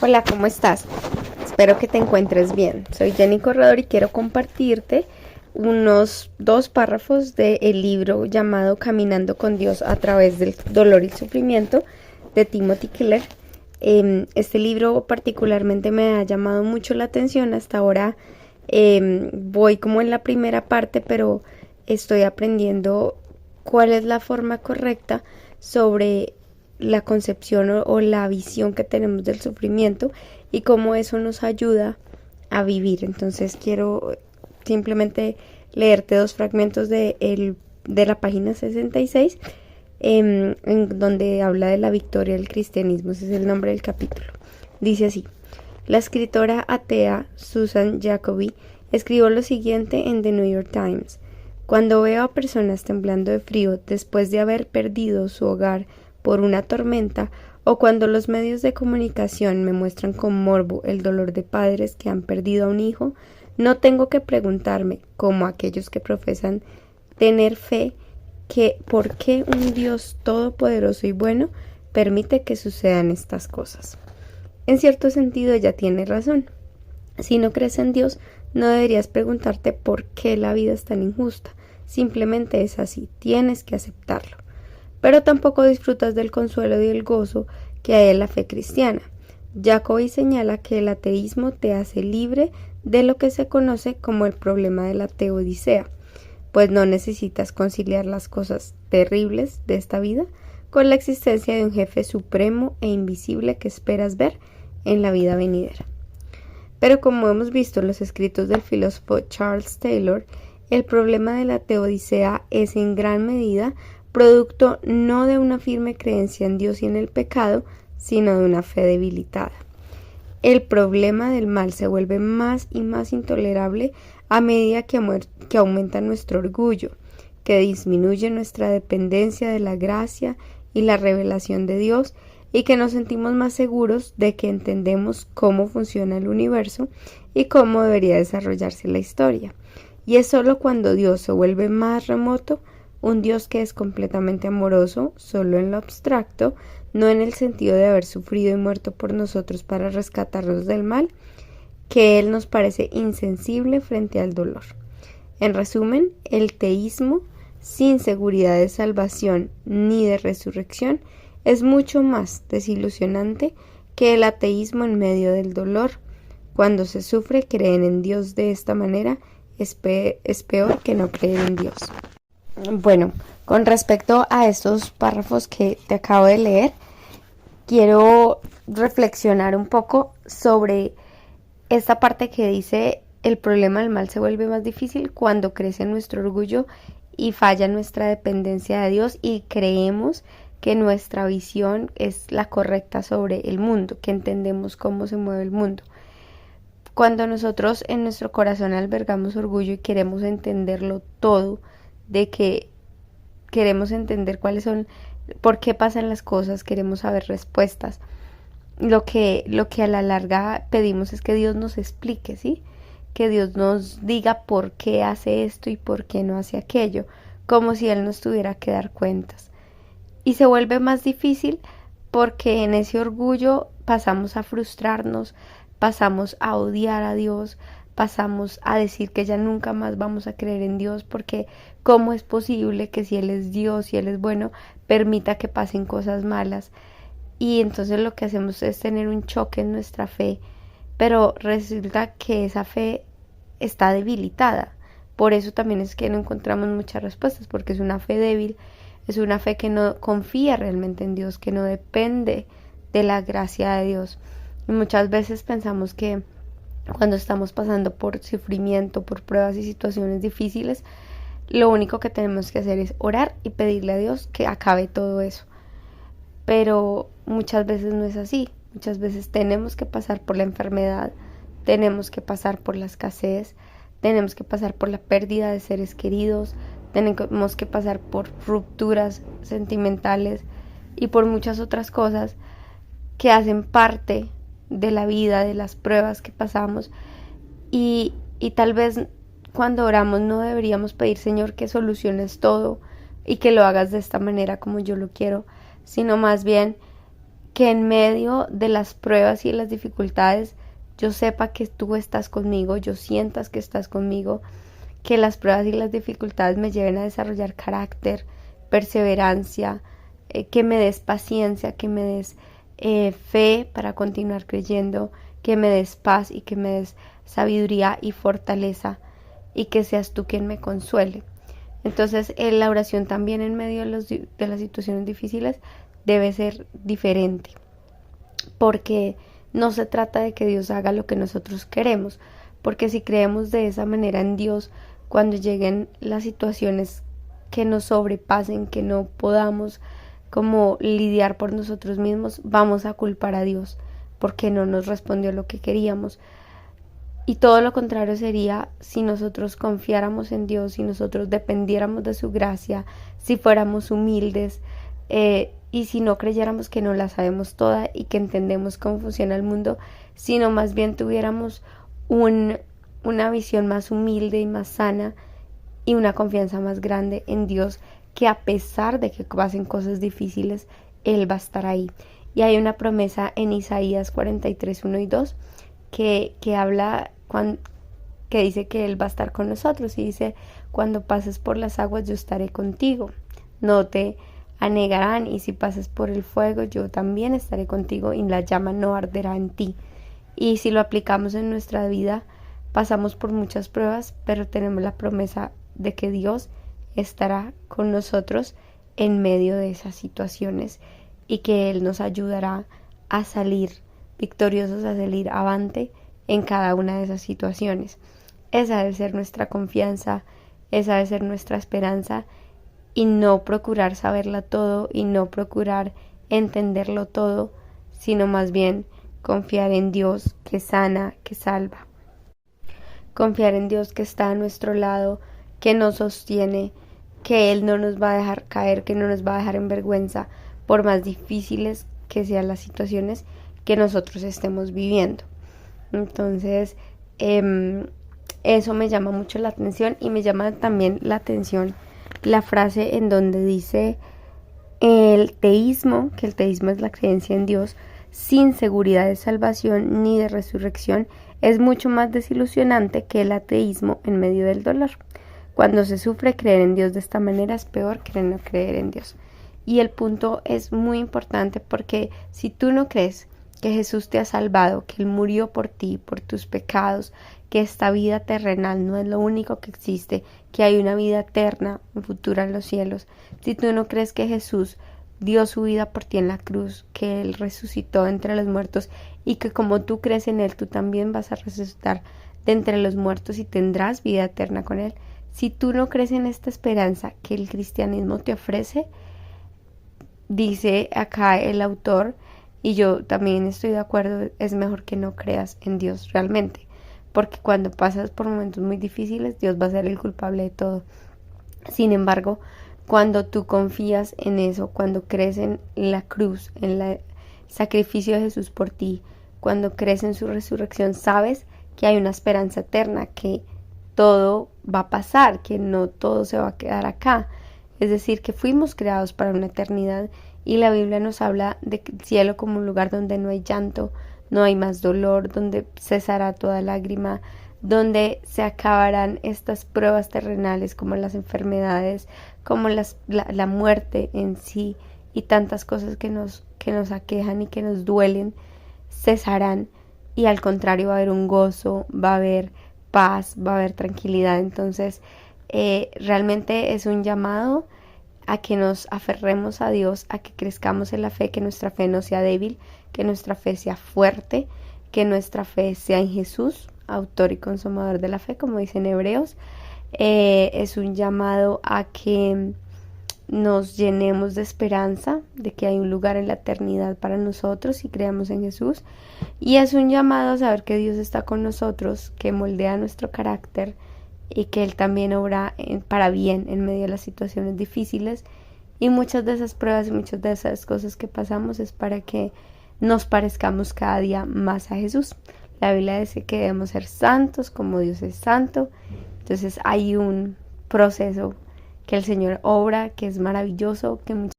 Hola, ¿cómo estás? Espero que te encuentres bien. Soy Jenny Corredor y quiero compartirte unos 2 párrafos del libro llamado Caminando con Dios a través del dolor y sufrimiento de Timothy Keller. Este libro particularmente me ha llamado mucho la atención. Hasta ahora voy como en la primera parte, pero estoy aprendiendo cuál es la forma correcta sobre la concepción o la visión que tenemos del sufrimiento y cómo eso nos ayuda a vivir. Entonces quiero simplemente leerte 2 fragmentos de la página 66 en donde habla de la victoria del cristianismo. Ese es el nombre del capítulo. Dice así: la escritora atea Susan Jacoby escribió lo siguiente en The New York Times: cuando veo a personas temblando de frío después de haber perdido su hogar por una tormenta, o cuando los medios de comunicación me muestran con morbo el dolor de padres que han perdido a un hijo, no tengo que preguntarme, como aquellos que profesan tener fe, que por qué un Dios todopoderoso y bueno permite que sucedan estas cosas. En cierto sentido ella tiene razón. Si no crees en Dios, no deberías preguntarte por qué la vida es tan injusta. Simplemente es así, tienes que aceptarlo. Pero tampoco disfrutas del consuelo y el gozo que hay en la fe cristiana. Jacobi señala que el ateísmo te hace libre de lo que se conoce como el problema de la teodicea, pues no necesitas conciliar las cosas terribles de esta vida con la existencia de un jefe supremo e invisible que esperas ver en la vida venidera. Pero como hemos visto en los escritos del filósofo Charles Taylor, el problema de la teodicea es en gran medida producto no de una firme creencia en Dios y en el pecado, sino de una fe debilitada. El problema del mal se vuelve más y más intolerable a medida que aumenta nuestro orgullo, que disminuye nuestra dependencia de la gracia y la revelación de Dios, y que nos sentimos más seguros de que entendemos cómo funciona el universo y cómo debería desarrollarse la historia. Y es solo cuando Dios se vuelve más remoto, un Dios que es completamente amoroso, solo en lo abstracto, no en el sentido de haber sufrido y muerto por nosotros para rescatarnos del mal, que Él nos parece insensible frente al dolor. En resumen, el teísmo, sin seguridad de salvación ni de resurrección, es mucho más desilusionante que el ateísmo en medio del dolor. Cuando se sufre, creen en Dios de esta manera, es peor que no creer en Dios. Bueno, con respecto a estos párrafos que te acabo de leer, quiero reflexionar un poco sobre esta parte que dice: el problema del mal se vuelve más difícil cuando crece nuestro orgullo y falla nuestra dependencia de Dios y creemos que nuestra visión es la correcta sobre el mundo, que entendemos cómo se mueve el mundo. Cuando nosotros en nuestro corazón albergamos orgullo y queremos entenderlo todo, de que queremos entender cuáles son, por qué pasan las cosas, queremos saber respuestas. Lo que a la larga pedimos es que Dios nos explique, ¿sí? Que Dios nos diga por qué hace esto y por qué no hace aquello, como si Él nos tuviera que dar cuentas. Y se vuelve más difícil porque en ese orgullo pasamos a frustrarnos, pasamos a odiar a Dios, pasamos a decir que ya nunca más vamos a creer en Dios, porque ¿cómo es posible que si Él es Dios, si Él es bueno, permita que pasen cosas malas? Y entonces lo que hacemos es tener un choque en nuestra fe, pero resulta que esa fe está debilitada. Por eso también es que no encontramos muchas respuestas, porque es una fe débil, es una fe que no confía realmente en Dios, que no depende de la gracia de Dios. Y muchas veces pensamos que cuando estamos pasando por sufrimiento, por pruebas y situaciones difíciles, lo único que tenemos que hacer es orar y pedirle a Dios que acabe todo eso. Pero muchas veces no es así. Muchas veces tenemos que pasar por la enfermedad, tenemos que pasar por la escasez, tenemos que pasar por la pérdida de seres queridos, tenemos que pasar por rupturas sentimentales y por muchas otras cosas que hacen parte de la vida, de las pruebas que pasamos, y tal vez cuando oramos no deberíamos pedir: Señor, que soluciones todo y que lo hagas de esta manera como yo lo quiero, sino más bien que en medio de las pruebas y las dificultades yo sepa que tú estás conmigo, yo sientas que estás conmigo, que las pruebas y las dificultades me lleven a desarrollar carácter, perseverancia, que me des paciencia, que me des fe para continuar creyendo, que me des paz y que me des sabiduría y fortaleza y que seas tú quien me consuele. Entonces la oración también en medio de las situaciones difíciles debe ser diferente, porque no se trata de que Dios haga lo que nosotros queremos, porque si creemos de esa manera en Dios, cuando lleguen las situaciones que nos sobrepasen, que no podamos como lidiar por nosotros mismos, vamos a culpar a Dios porque no nos respondió lo que queríamos. Y todo lo contrario sería si nosotros confiáramos en Dios, si nosotros dependiéramos de su gracia, si fuéramos humildes y si no creyéramos que no la sabemos toda y que entendemos cómo funciona el mundo, sino más bien tuviéramos una visión más humilde y más sana y una confianza más grande en Dios, que a pesar de que pasen cosas difíciles, Él va a estar ahí. Y hay una promesa en Isaías 43, 1 y 2 que habla, que dice que Él va a estar con nosotros y dice: cuando pases por las aguas yo estaré contigo, no te anegarán, y si pasas por el fuego yo también estaré contigo y la llama no arderá en ti. Y si lo aplicamos en nuestra vida, pasamos por muchas pruebas, pero tenemos la promesa de que Dios estará con nosotros en medio de esas situaciones y que Él nos ayudará a salir victoriosos, a salir avante en cada una de esas situaciones. Esa debe ser nuestra confianza, esa debe ser nuestra esperanza, y no procurar saberla todo y no procurar entenderlo todo, sino más bien confiar en Dios que sana, que salva. Confiar en Dios que está a nuestro lado, que nos sostiene, que Él no nos va a dejar caer, que no nos va a dejar en vergüenza, por más difíciles que sean las situaciones que nosotros estemos viviendo. Entonces, eso me llama mucho la atención, y me llama también la atención la frase en donde dice el teísmo, que el teísmo es la creencia en Dios sin seguridad de salvación ni de resurrección, es mucho más desilusionante que el ateísmo en medio del dolor. Cuando se sufre, creer en Dios de esta manera es peor que no creer en Dios. Y el punto es muy importante, porque si tú no crees que Jesús te ha salvado, que Él murió por ti, por tus pecados, que esta vida terrenal no es lo único que existe, que hay una vida eterna, un futuro en los cielos, si tú no crees que Jesús dio su vida por ti en la cruz, que Él resucitó entre los muertos y que como tú crees en Él, tú también vas a resucitar de entre los muertos y tendrás vida eterna con Él, si tú no crees en esta esperanza que el cristianismo te ofrece, dice acá el autor, y yo también estoy de acuerdo, es mejor que no creas en Dios realmente, porque cuando pasas por momentos muy difíciles, Dios va a ser el culpable de todo. Sin embargo, cuando tú confías en eso, cuando crees en la cruz, en el sacrificio de Jesús por ti, cuando crees en su resurrección, sabes que hay una esperanza eterna, que todo va a pasar, que no todo se va a quedar acá. Es decir, que fuimos creados para una eternidad, y la Biblia nos habla del cielo como un lugar donde no hay llanto, no hay más dolor, donde cesará toda lágrima, donde se acabarán estas pruebas terrenales como las enfermedades, como la muerte en sí, y tantas cosas que nos aquejan y que nos duelen, cesarán, y al contrario va a haber un gozo, va a haber paz, va a haber tranquilidad. Entonces realmente es un llamado a que nos aferremos a Dios, a que crezcamos en la fe, que nuestra fe no sea débil, que nuestra fe sea fuerte, que nuestra fe sea en Jesús, autor y consumador de la fe, como dicen Hebreos. Es un llamado a que nos llenemos de esperanza, de que hay un lugar en la eternidad para nosotros y creamos en Jesús. Y es un llamado a saber que Dios está con nosotros, que moldea nuestro carácter y que Él también obra para bien en medio de las situaciones difíciles. Y muchas de esas pruebas y muchas de esas cosas que pasamos es para que nos parezcamos cada día más a Jesús. La Biblia dice que debemos ser santos como Dios es santo. Entonces hay un proceso que el Señor obra, que es maravilloso, que